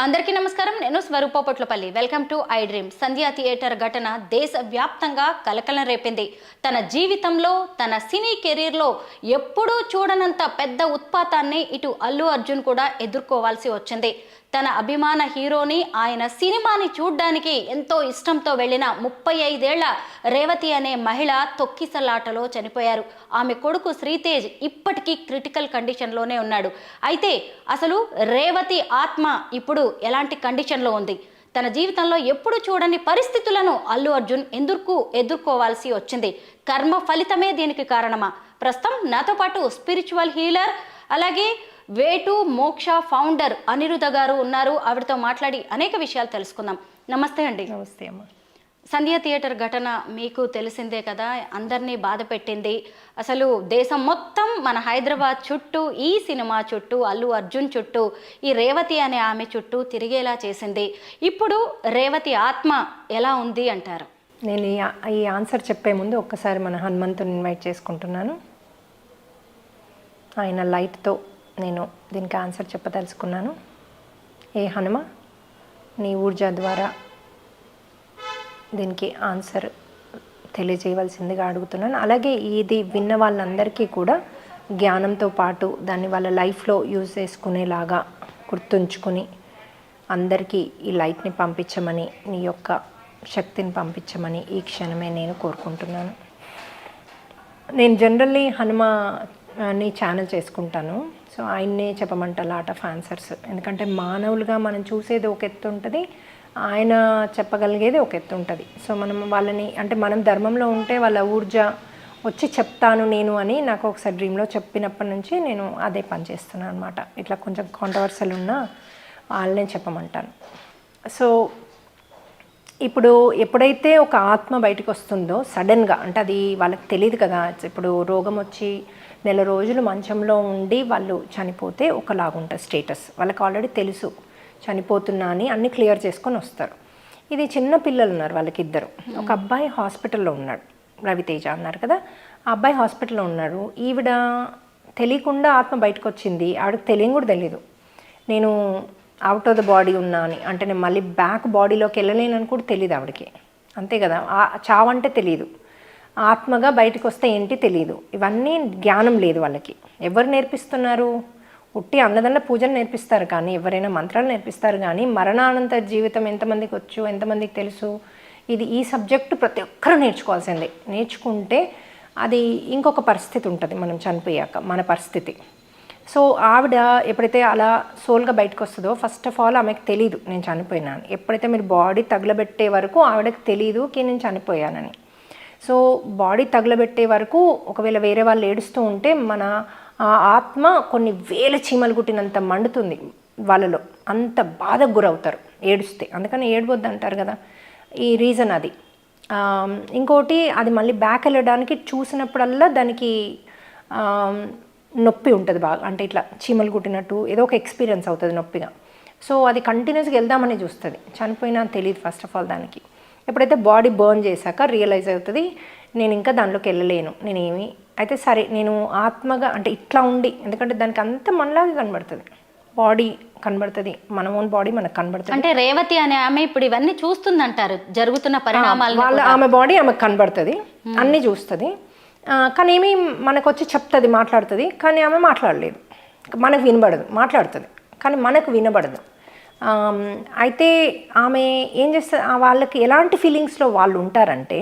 అందరికీ నమస్కారం. నేను Swaroopa Potlapalli. Welcome to I dream. Sandhya theatre ఘటన దేశవ్యాప్తంగా కలకలం రేపింది. తన జీవితంలో, తన సినీ కెరీర్లో ఎప్పుడూ చూడనంత పెద్ద ఉత్పాతాన్ని ఇటు అల్లు అర్జున్ కూడా ఎదుర్కోవాల్సి వచ్చింది. తన అభిమాన హీరోని, ఆయన సినిమాని చూడ్డానికి ఎంతో ఇష్టంతో వెళ్ళిన 35 ఏళ్ల రేవతి అనే మహిళ తొక్కిసలాటలో చనిపోయారు. ఆమె కొడుకు శ్రీతేజ్ ఇప్పటికీ క్రిటికల్ కండిషన్లోనే ఉన్నాడు. అయితే అసలు రేవతి ఆత్మ ఇప్పుడు ఎలాంటి కండిషన్లో ఉంది? తన జీవితంలో ఎప్పుడు చూడని పరిస్థితులను అల్లు అర్జున్ ఎందుకు ఎదుర్కోవాల్సి వచ్చింది? కర్మ ఫలితమే దీనికి కారణమా? ప్రస్తుతం నాతో పాటు స్పిరిచువల్ హీలర్, అలాగే వేటు మోక్ష ఫౌండర్ అనిరుద్ధ గారు ఉన్నారు. ఆవిడతో మాట్లాడి అనేక విషయాలు తెలుసుకుందాం. నమస్తే అండి. నమస్తే అమ్మ. సంధ్యా థియేటర్ ఘటన మీకు తెలిసిందే కదా, అందరినీ బాధ పెట్టింది. అసలు దేశం మొత్తం, మన హైదరాబాద్ చుట్టూ, ఈ సినిమా చుట్టూ, అల్లు అర్జున్ చుట్టూ, ఈ రేవతి అనే ఆమె చుట్టూ తిరిగేలా చేసింది. ఇప్పుడు రేవతి ఆత్మ ఎలా ఉంది అంటారు? నేను ఈ ఆన్సర్ చెప్పే ముందు ఒక్కసారి మన హనుమంతుని ఇన్వైట్ చేసుకుంటున్నాను. ఆయన లైట్తో నేను దీనికి ఆన్సర్ చెప్పదలుచుకున్నాను. ఏ హనుమ, నీ ఊర్జా ద్వారా దీనికి ఆన్సర్ తెలియజేయవలసిందిగా అడుగుతున్నాను. అలాగే ఇది విన్న వాళ్ళందరికీ కూడా జ్ఞానంతో పాటు దాన్ని వాళ్ళ లైఫ్లో యూజ్ చేసుకునేలాగా గుర్తుంచుకుని అందరికీ ఈ లైట్ని పంపించమని, నీ యొక్క శక్తిని పంపించమని ఈ క్షణమే నేను కోరుకుంటున్నాను. నేను జనరల్లీ హనుమని ఛానల్ చేసుకుంటాను. సో ఆయన్నే చెప్పమంట లాట్ ఆఫ్ ఆన్సర్స్. ఎందుకంటే మానవులుగా మనం చూసేది ఒక ఎత్తు ఉంటుంది, ఆయన చెప్పగలిగేది ఒక ఎత్తు ఉంటుంది. సో మనం వాళ్ళని, అంటే మనం ధర్మంలో ఉంటే వాళ్ళ ఊర్జా వచ్చి చెప్తాను నేను అని నాకు ఒకసారి డ్రీమ్లో చెప్పినప్పటి నుంచి నేను అదే పని చేస్తున్నాను అనమాట. ఇట్లా కొంచెం కాంట్రవర్సల్ ఉన్నా వాళ్ళనే చెప్పమంటాను. సో ఇప్పుడు ఎప్పుడైతే ఒక ఆత్మ బయటకు వస్తుందో సడన్గా, అంటే అది వాళ్ళకి తెలియదు కదా. ఇప్పుడు రోగం వచ్చి నెల రోజులు మంచంలో ఉండి వాళ్ళు చనిపోతే ఒకలాగుంటుంది స్టేటస్. వాళ్ళకి ఆల్రెడీ తెలుసు చనిపోతున్నా అని, అన్నీ క్లియర్ చేసుకొని వస్తారు. ఇది చిన్న పిల్లలు ఉన్నారు వాళ్ళకి ఇద్దరు. ఒక అబ్బాయి హాస్పిటల్లో ఉన్నాడు, రవితేజ అన్నారు కదా, ఆ అబ్బాయి హాస్పిటల్లో ఉన్నాడు. ఈవిడ తెలియకుండా ఆత్మ బయటకు వచ్చింది. ఆవిడకి తెలియని కూడా తెలీదు నేను అవుట్ ఆఫ్ ద బాడీ ఉన్నా అని. అంటే నేను మళ్ళీ బ్యాక్ బాడీలోకి వెళ్ళలేనని కూడా తెలియదు ఆవిడకి. అంతే కదా, చావంటే తెలియదు, ఆత్మగా బయటకు వస్తే ఏంటి తెలియదు. ఇవన్నీ జ్ఞానం లేదు వాళ్ళకి. ఎవరు నేర్పిస్తున్నారు? ఉట్టి అన్నదన్న పూజలు నేర్పిస్తారు, కానీ ఎవరైనా మంత్రాలు నేర్పిస్తారు, కానీ మరణానంతర జీవితం ఎంతమందికి వచ్చు, ఎంతమందికి తెలుసు? ఈ సబ్జెక్టు ప్రతి ఒక్కరూ నేర్చుకోవాల్సిందే. నేర్చుకుంటే అది ఇంకొక పరిస్థితి ఉంటుంది మనం చనిపోయాక, మన పరిస్థితి. సో ఆవిడ ఎప్పుడైతే అలా సోల్గా బయటకు వస్తుందో, ఫస్ట్ ఆఫ్ ఆల్ ఆమెకు తెలీదు నేను చనిపోయినాను. ఎప్పుడైతే మీరు బాడీ తగలబెట్టే వరకు ఆవిడకి తెలీదు కి నేను చనిపోయానని. సో బాడీ తగలబెట్టే వరకు ఒకవేళ వేరే వాళ్ళు ఏడుస్తూ ఉంటే మన ఆత్మ కొన్ని వేల చీమలు కుట్టినంత మండుతుంది వాళ్ళలో, అంత బాధకు గురవుతారు ఏడుస్తే. అందుకని ఏడవద్దు అంటారు కదా, ఈ రీజన్ అది. ఇంకోటి, అది మళ్ళీ బ్యాక్ వెళ్ళడానికి చూసినప్పుడల్లా దానికి నొప్పి ఉంటుంది బాగా, అంటే ఇట్లా చీమలు కుట్టినట్టు ఏదో ఒక ఎక్స్పీరియన్స్ అవుతుంది నొప్పిగా. సో అది కంటిన్యూస్గా వెళ్దామని చూస్తుంది. చనిపోయినా తెలియదు ఫస్ట్ ఆఫ్ ఆల్ దానికి. ఎప్పుడైతే బాడీ బర్న్ చేశాక రియలైజ్ అవుతుంది నేను ఇంకా దానిలోకి వెళ్ళలేను, నేనేమి. అయితే సరే నేను ఆత్మగా, అంటే ఇట్లా ఉండి, ఎందుకంటే దానికి అంత మనలాగే కనబడుతుంది, బాడీ కనబడుతుంది, మన ఓన్ బాడీ మనకు కనబడుతుంది. అంటే రేవతి అనే ఆమె ఇప్పుడు ఇవన్నీ చూస్తుందంటారు, జరుగుతున్న పరిణామాలు. ఆమె బాడీ ఆమెకు కనబడుతుంది, అన్నీ చూస్తుంది, కానీ ఏమి మనకు వచ్చి చెప్తుంది, మాట్లాడుతుంది, కానీ ఆమె మాట్లాడలేదు. మనకు వినబడదు, మాట్లాడుతుంది కానీ మనకు వినబడదు. అయితే ఆమె ఏం చేస్తుంది, వాళ్ళకి ఎలాంటి ఫీలింగ్స్లో వాళ్ళు ఉంటారంటే,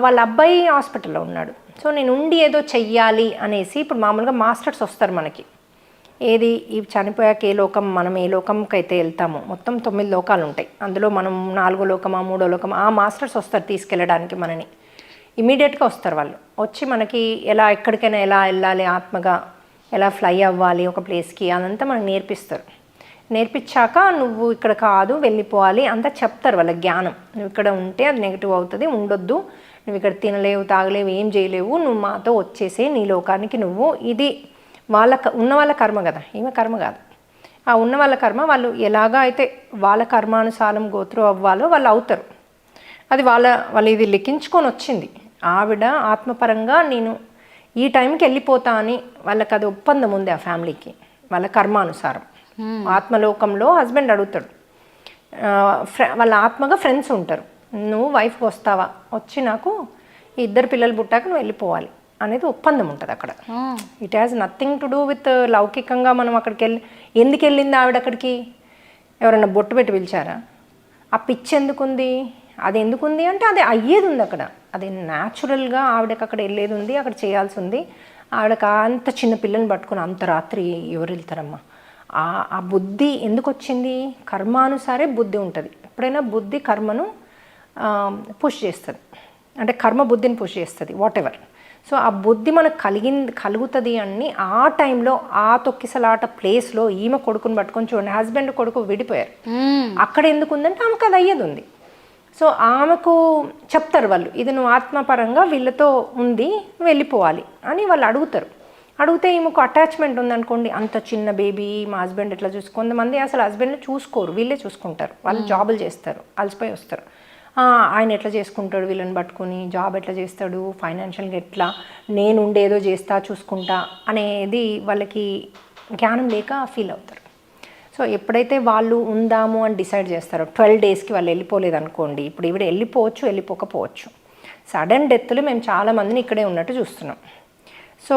వాళ్ళ అబ్బాయి హాస్పిటల్లో ఉన్నాడు. సో నేను ఉండి ఏదో చెయ్యాలి అనేసి, ఇప్పుడు మామూలుగా మాస్టర్స్ వస్తారు మనకి, ఏది ఈ చనిపోయాక ఏ లోకం, మనం ఏ లోకంకి అయితే వెళ్తామో, మొత్తం 9 లోకాలు ఉంటాయి, అందులో మనం 4వ లోకమా 3వ లోకమా, ఆ మాస్టర్స్ వస్తారు తీసుకెళ్ళడానికి మనని. ఇమీడియట్గా వస్తారు వాళ్ళు. వచ్చి మనకి ఎలా, ఎక్కడికైనా ఎలా వెళ్ళాలి, ఆత్మగా ఎలా ఫ్లై అవ్వాలి ఒక ప్లేస్కి, అదంతా మనకు నేర్పిస్తారు. నేర్పించాక నువ్వు ఇక్కడ కాదు వెళ్ళిపోవాలి అంతా చెప్తారు వాళ్ళ జ్ఞానం. నువ్వు ఇక్కడ ఉంటే అది నెగిటివ్ అవుతుంది, ఉండొద్దు, నువ్వు ఇక్కడ తినలేవు, తాగలేవు, ఏం చేయలేవు, నువ్వు మాతో వచ్చేసే నీ లోకానికి నువ్వు. ఇది ఉన్న వాళ్ళ కర్మ కదా, ఈమె కర్మ కాదు. ఆ ఉన్న వాళ్ళ కర్మ, వాళ్ళు ఎలాగా అయితే వాళ్ళ కర్మానుసారం గోత్రం అవ్వాలో వాళ్ళు అవుతారు. అది వాళ్ళు ఇది లిఖించుకొని వచ్చింది. ఆవిడ ఆత్మపరంగా నేను ఈ టైంకి వెళ్ళిపోతా అని వాళ్ళకి అది ఒప్పందం ఉంది ఆ ఫ్యామిలీకి, వాళ్ళ కర్మానుసారం. ఆత్మలోకంలో హస్బెండ్ అడుగుతాడు, వాళ్ళ ఆత్మగా ఫ్రెండ్స్ ఉంటారు, నువ్వు వైఫ్కి వస్తావా, వచ్చి నాకు ఈ 2 పిల్లలు పుట్టాక నువ్వు వెళ్ళిపోవాలి అనేది ఒప్పందం ఉంటుంది అక్కడ. It has nothing to do with లౌకికంగా మనం అక్కడికి ఎందుకు వెళ్ళింది ఆవిడ అక్కడికి, ఎవరన్నా బొట్టు పెట్టి పిలిచారా, ఆ పిచ్చి ఎందుకుంది, అది ఎందుకుంది అంటే అది అయ్యేది ఉంది అక్కడ, అది న్యాచురల్గా ఆవిడకి అక్కడ వెళ్ళేది ఉంది, అక్కడ చేయాల్సి ఉంది. ఆవిడకి అంత చిన్న పిల్లని పట్టుకుని అంత రాత్రి ఎవరు వెళ్తారమ్మా, ఆ బుద్ధి ఎందుకు వచ్చింది, కర్మానుసారే బుద్ధి ఉంటుంది. ఎప్పుడైనా బుద్ధి కర్మను పుష్ చేస్తుంది, అంటే కర్మ బుద్ధిని పుష్ చేస్తుంది, వాట్ ఎవర్. సో ఆ బుద్ధి మనకు కలుగుతుంది అని ఆ టైంలో ఆ తొక్కిసలాట ప్లేస్లో ఈమె కొడుకుని పట్టుకొని చూడండి, హస్బెండ్ కొడుకు విడిపోయారు, అక్కడ ఎందుకు ఉందంటే ఆమెకు అది అయ్యేది ఉంది. సో ఆమెకు చెప్తారు వాళ్ళు, ఇది నువ్వు ఆత్మపరంగా వీళ్ళతో ఉంది వెళ్ళిపోవాలి అని వాళ్ళు అడుగుతారు. అడిగితే ఈమెకు అటాచ్మెంట్ ఉందనుకోండి, అంత చిన్న బేబీ మా హస్బెండ్ ఎట్లా కొంతమంది అసలు హస్బెండ్ని చూసుకోరు, వీళ్ళే చూసుకుంటారు, వాళ్ళు జాబులు చేస్తారు, అలసిపోయి వస్తారు, ఆయన ఎట్లా చేసుకుంటాడు వీళ్ళని పట్టుకుని, జాబ్ ఎట్లా చేస్తాడు, ఫైనాన్షియల్గా ఎట్లా, నేను ఉండేదో చేస్తా చూసుకుంటా అనేది వాళ్ళకి జ్ఞానం లేక ఫీల్ అవుతారు. సో ఎప్పుడైతే వాళ్ళు ఉందాము అని డిసైడ్ చేస్తారో 12 డేస్కి వాళ్ళు వెళ్ళిపోలేదు అనుకోండి, ఇప్పుడు ఈవిడ వెళ్ళిపోవచ్చు వెళ్ళిపోకపోవచ్చు. సడన్ డెత్లు మేము చాలామందిని ఇక్కడే ఉన్నట్టు చూస్తున్నాం. సో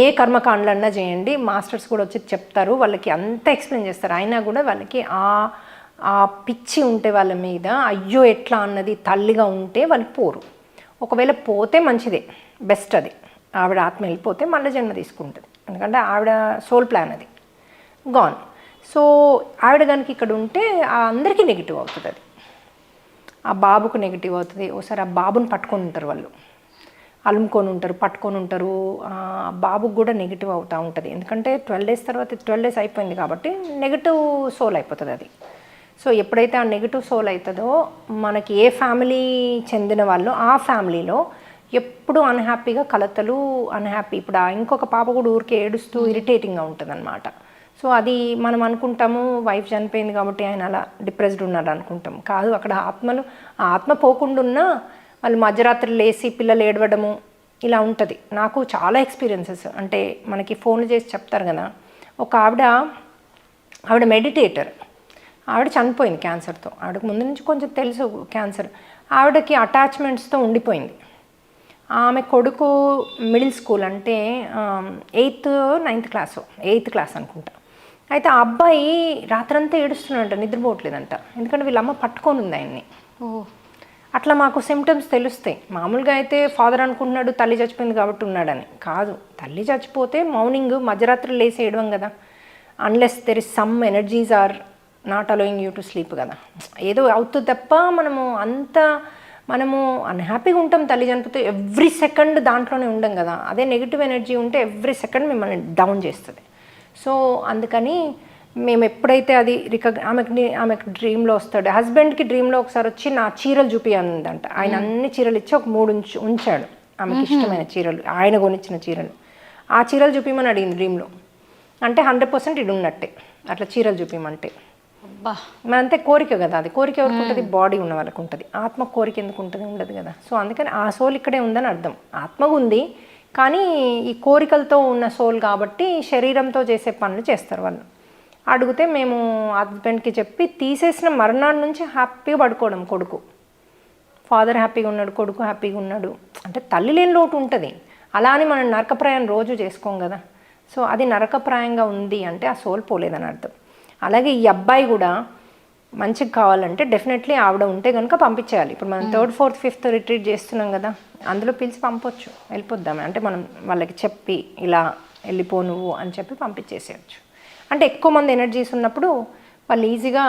ఏ కర్మకాండలన్నా చేయండి, మాస్టర్స్ కూడా వచ్చి చెప్తారు, వాళ్ళకి అంతా ఎక్స్ప్లెయిన్ చేస్తారు, అయినా కూడా వాళ్ళకి ఆ పిచ్చి ఉంటే వాళ్ళ మీద అయ్యో ఎట్లా అన్నది తల్లిగా ఉంటే వాళ్ళు పోరు. ఒకవేళ పోతే మంచిదే, బెస్ట్ అది, ఆవిడ ఆత్మ వెళ్ళిపోతే మళ్ళీ జన్మ తీసుకుంటుంది, ఎందుకంటే ఆవిడ సోల్ ప్లాన్ అది గాన్. సో ఆవిడ కనుక ఇక్కడ ఉంటే అందరికీ నెగిటివ్ అవుతుంది, అది ఆ బాబుకు నెగిటివ్ అవుతుంది. ఒకసారి ఆ బాబుని పట్టుకొని ఉంటారు వాళ్ళు, అలుముకొని ఉంటారు, పట్టుకొని ఉంటారు, బాబుకు కూడా నెగిటివ్ అవుతూ ఉంటుంది, ఎందుకంటే 12 డేస్ తర్వాత 12 డేస్ అయిపోయింది కాబట్టి నెగిటివ్ సోల్ అయిపోతుంది అది. సో ఎప్పుడైతే ఆ నెగిటివ్ సోల్ అవుతుందో మనకి ఏ ఫ్యామిలీ చెందిన వాళ్ళు ఆ ఫ్యామిలీలో ఎప్పుడు అన్హ్యాపీగా కలతలు, అన్హ్యాపీ. ఇప్పుడు ఇంకొక పాప కూడా ఊరికే ఏడుస్తూ ఇరిటేటింగ్గా ఉంటుంది అనమాట. సో అది మనం అనుకుంటాము వైఫ్ చనిపోయింది కాబట్టి ఆయన అలా డిప్రెస్డ్ ఉన్నాడు అనుకుంటాం, కాదు, అక్కడ ఆత్మ పోకుండా ఉన్నా వాళ్ళు మధ్యరాత్రి లేచి పిల్లలు ఏడవడము ఇలా ఉంటుంది. నాకు చాలా ఎక్స్పీరియన్సెస్, అంటే మనకి ఫోన్లు చేసి చెప్తారు కదా, ఒక ఆవిడ మెడిటేటర్, ఆవిడ చనిపోయింది క్యాన్సర్తో, ఆవిడకి ముందు నుంచి కొంచెం తెలుసు క్యాన్సర్, ఆవిడకి అటాచ్మెంట్స్తో ఉండిపోయింది. ఆమె కొడుకు మిడిల్ స్కూల్, అంటే 8th 9th class 8th class అనుకుంటా. అయితే ఆ అబ్బాయి రాత్రంతా ఏడుస్తున్నాడంట, నిద్రపోవట్లేదంట, ఎందుకంటే వీళ్ళమ్మ పట్టుకొని ఉంది ఆయన్ని. అట్లా మాకు సిమ్టమ్స్ తెలుస్తాయి. మామూలుగా అయితే ఫాదర్ అనుకుంటున్నాడు తల్లి చచ్చిపోయింది కాబట్టి ఉన్నాడని, కాదు, తల్లి చచ్చిపోతే మార్నింగ్ మధ్యరాత్రి లేసి ఏడవం కదా, unless there is some energies are not allowing you to sleep కదా, ఏదో అవుతుంది తప్ప మనము అన్హ్యాపీగా ఉంటాం. తల్లి చనిపోతే ఎవ్రీ సెకండ్ దాంట్లోనే ఉండం కదా, అదే నెగిటివ్ ఎనర్జీ ఉంటే ఎవ్రీ సెకండ్ మిమ్మల్ని డౌన్ చేస్తుంది. సో అందుకని మేము ఎప్పుడైతే అది ఆమెకు డ్రీమ్లో వస్తాడు, హస్బెండ్కి డ్రీమ్లో ఒకసారి వచ్చి నా చీరలు చూపియందంట, ఆయన అన్ని చీరలు ఇచ్చి ఒక 3 ఉంచాడు, ఆమెకి ఇష్టమైన చీరలు, ఆయన కొనిచ్చిన చీరలు, ఆ చీరలు చూపించమని అడిగింది డ్రీమ్లో. అంటే 100% ఇది ఉన్నట్టే, అట్లా చీరలు చూపించమంటే. మనంతే కోరిక కదా, అది కోరిక ఎవరికి ఉంటుంది, బాడీ ఉన్న వాళ్ళకి ఉంటుంది, ఆత్మ కోరిక ఎందుకు ఉంటుంది, ఉండదు కదా. సో అందుకని ఆ సోల్ ఇక్కడే ఉందని అర్థం, ఆత్మకు ఉంది కానీ ఈ కోరికలతో ఉన్న సోల్ కాబట్టి శరీరంతో చేసే పనులు చేస్తారు వాళ్ళు. అడిగితే మేము హస్బెండ్కి చెప్పి తీసేసిన మరణాల నుంచి హ్యాపీగా పడుకోవడం, కొడుకు ఫాదర్ హ్యాపీగా ఉన్నాడు, కొడుకు హ్యాపీగా ఉన్నాడు, అంటే తల్లి లేని లోటు ఉంటుంది. అలా అని మనం నరకప్రాయం రోజు చేసుకోం కదా. సో అది నరకప్రాయంగా ఉంది అంటే ఆ సోల్ పోలేదని అర్థం. అలాగే ఈ అబ్బాయి కూడా మంచిగా కావాలంటే డెఫినెట్లీ ఆవిడ ఉంటే కనుక పంపించేయాలి. ఇప్పుడు మనం 3rd 4th 5th రిట్రీట్ చేస్తున్నాం కదా, అందులో పిలిచి పంపొచ్చు, వెళ్ళిపోద్దామే అంటే మనం వాళ్ళకి చెప్పి ఇలా వెళ్ళిపో నువ్వు అని చెప్పి పంపించేసేయచ్చు. అంటే ఎక్కువ మంది ఎనర్జీస్ ఉన్నప్పుడు వాళ్ళు ఈజీగా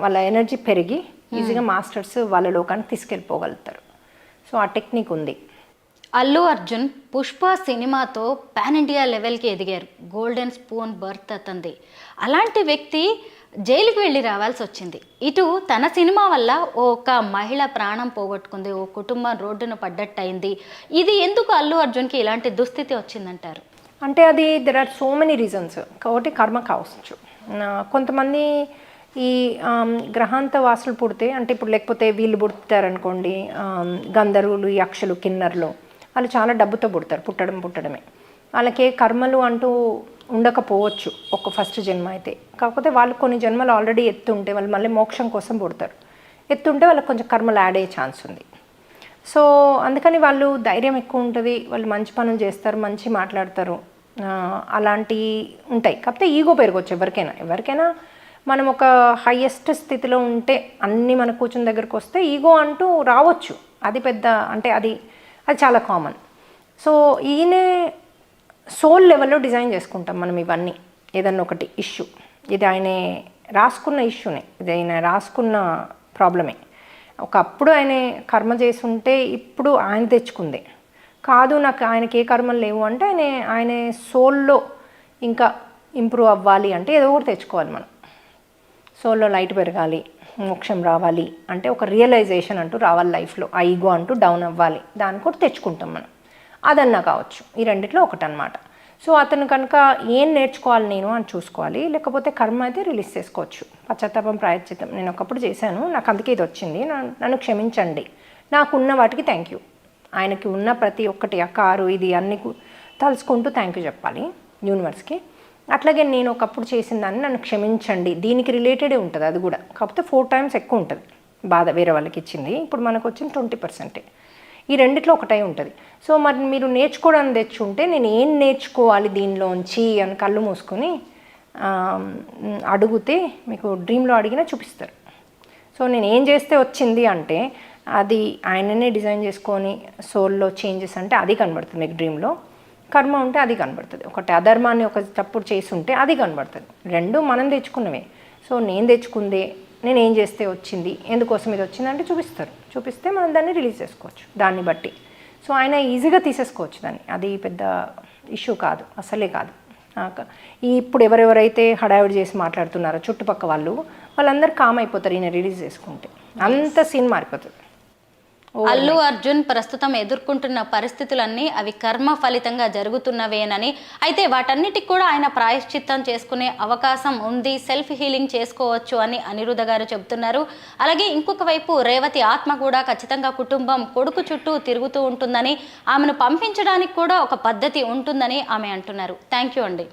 వాళ్ళ ఎనర్జీ పెరిగి ఈజీగా మాస్టర్స్ వాళ్ళ లోకానికి తీసుకెళ్ళిపోగలుగుతారు. సో ఆ టెక్నిక్ ఉంది. అల్లు అర్జున్ పుష్ప సినిమాతో పాన్ ఇండియా లెవెల్కి ఎదిగారు, గోల్డెన్ స్పూన్ బర్త్ అతంది. అలాంటి వ్యక్తి జైలుకి వెళ్ళి రావాల్సి వచ్చింది. ఇటు తన సినిమా వల్ల ఒక మహిళ ప్రాణం పోగొట్టుకుంది, ఓ కుటుంబం రోడ్డున పడ్డట్టు అయింది. ఇది ఎందుకు అల్లు అర్జున్కి ఇలాంటి దుస్థితి వచ్చిందంటారు? అంటే అది there are so many reasons. ఒకటి కర్మ కావచ్చు, కొంతమంది ఈ గ్రహాంత వాసులు పుడితే, అంటే ఇప్పుడు లేకపోతే వీళ్ళు పుడతారనుకోండి, గంధర్వులు, యక్షులు, కిన్నర్లు, వాళ్ళు చాలా డబ్బుతో పుడతారు, పుట్టడమే వాళ్ళకి కర్మలు అంటూ ఉండకపోవచ్చు ఒక ఫస్ట్ జన్మ అయితే. కాకపోతే వాళ్ళు కొన్ని జన్మలు ఆల్రెడీ ఎత్తుంటే వాళ్ళు మళ్ళీ మోక్షం కోసం పుడతారు. ఎత్తుంటే వాళ్ళకి కొంచెం కర్మలు యాడ్ అయ్యే ఛాన్స్ ఉంది. సో అందుకని వాళ్ళు ధైర్యం ఎక్కువ ఉంటుంది, వాళ్ళు మంచి పనులు చేస్తారు, మంచి మాట్లాడతారు, అలాంటివి ఉంటాయి. కాకపోతే ఈగో పెరగవచ్చు ఎవరికైనా. మనం ఒక హయ్యెస్ట్ స్థితిలో ఉంటే అన్నీ మన కూర్చుని దగ్గరకు వస్తే ఈగో అంటూ రావచ్చు. అది పెద్ద అంటే అది చాలా కామన్. సో ఈయన సోల్ లెవెల్లో డిజైన్ చేసుకుంటాం మనం ఇవన్నీ. ఏదన్నా ఒకటి ఇష్యూ, ఇది ఆయన రాసుకున్న ఇష్యూనే, ఇది ఆయన రాసుకున్న ప్రాబ్లమే. ఒకప్పుడు ఆయన కర్మ చేసి ఉంటే ఇప్పుడు ఆయన తెచ్చుకుందే కాదు. నాకు ఆయనకి ఏ కర్మలు లేవు అంటే ఆయన సోల్లో ఇంకా ఇంప్రూవ్ అవ్వాలి అంటే ఏదో ఒకటి తెచ్చుకోవాలి మనం. సోల్లో లైట్ పెరగాలి, మోక్షం రావాలి అంటే ఒక రియలైజేషన్ అంటూ రావాలి లైఫ్లో, ఆ ఈగో అంటూ డౌన్ అవ్వాలి, దాన్ని కూడా తెచ్చుకుంటాం మనం. అదన్నా కావచ్చు, ఈ రెండిట్లో ఒకటనమాట. సో అతను కనుక ఏం నేర్చుకోవాలి నేను అని చూసుకోవాలి, లేకపోతే కర్మ అయితే రిలీజ్ చేసుకోవచ్చు. పశ్చాత్తాపం ప్రాయశ్చిత్తం నేను ఒకప్పుడు చేశాను, నాకు అందుకే ఇది వచ్చింది, నన్ను క్షమించండి, నాకున్న వాటికి థ్యాంక్ యూ. ఆయనకి ఉన్న ప్రతి ఒక్కటి, ఆ కారు ఇది అన్ని తలుచుకుంటూ థ్యాంక్ యూ చెప్పాలి యూనివర్స్కి. అట్లాగే నేను ఒకప్పుడు చేసిన దాన్ని నన్ను క్షమించండి, దీనికి రిలేటెడే ఉంటుంది అది కూడా. కాకపోతే 4 times ఎక్కువ ఉంటుంది బాధ వేరే వాళ్ళకి ఇచ్చింది, ఇప్పుడు మనకు వచ్చింది 20%. ఈ రెండిట్లో ఒకటై ఉంటుంది. సో మరి మీరు నేర్చుకోవడానికి తెచ్చుంటే నేను ఏం నేర్చుకోవాలి దీనిలోంచి అని కళ్ళు మూసుకొని అడిగితే మీకు డ్రీమ్లో అడిగినా చూపిస్తారు. సో నేను ఏం చేస్తే వచ్చింది అంటే అది ఆయననే డిజైన్ చేసుకొని సోల్లో చేంజెస్ అంటే అది కనబడుతుంది మీకు డ్రీమ్లో. కర్మ ఉంటే అది కనబడుతుంది. ఒకటి అధర్మాన్ని ఒక తప్పుడు చేసి ఉంటే అది కనబడుతుంది. రెండు మనం తెచ్చుకున్నవే. సో నేను తెచ్చుకుందే, నేను ఏం చేస్తే వచ్చింది, ఎందుకోసం ఇది వచ్చిందంటే చూపిస్తారు. చూపిస్తే మనం దాన్ని రిలీజ్ చేసుకోవచ్చు దాన్ని బట్టి. సో ఆయన ఈజీగా తీసేసుకోవచ్చు దాన్ని, అది పెద్ద ఇష్యూ కాదు, అసలే కాదు. ఇప్పుడు ఎవరెవరైతే హడావిడి చేసి మాట్లాడుతున్నారో చుట్టుపక్క వాళ్ళందరూ కామ్ అయిపోతారు ఈయన రిలీజ్ చేసుకుంటే, అంత సీన్ మారిపోతుంది. అల్లు అర్జున్ ప్రస్తుతం ఎదుర్కొంటున్న పరిస్థితులన్నీ అవి కర్మ ఫలితంగా జరుగుతున్నవేనని, అయితే వాటన్నిటికి కూడా ఆయన ప్రాయశ్చిత్తం చేసుకునే అవకాశం ఉంది, సెల్ఫ్ హీలింగ్ చేసుకోవచ్చు అని అనిరుద్ధ గారు చెబుతున్నారు. అలాగే ఇంకొక వైపు రేవతి ఆత్మ కూడా ఖచ్చితంగా కుటుంబం కొడుకు చుట్టూ తిరుగుతూ ఉంటుందని, ఆమెను పంపించడానికి కూడా ఒక పద్ధతి ఉంటుందని ఆమె అంటున్నారు. థ్యాంక్ యూ అండి.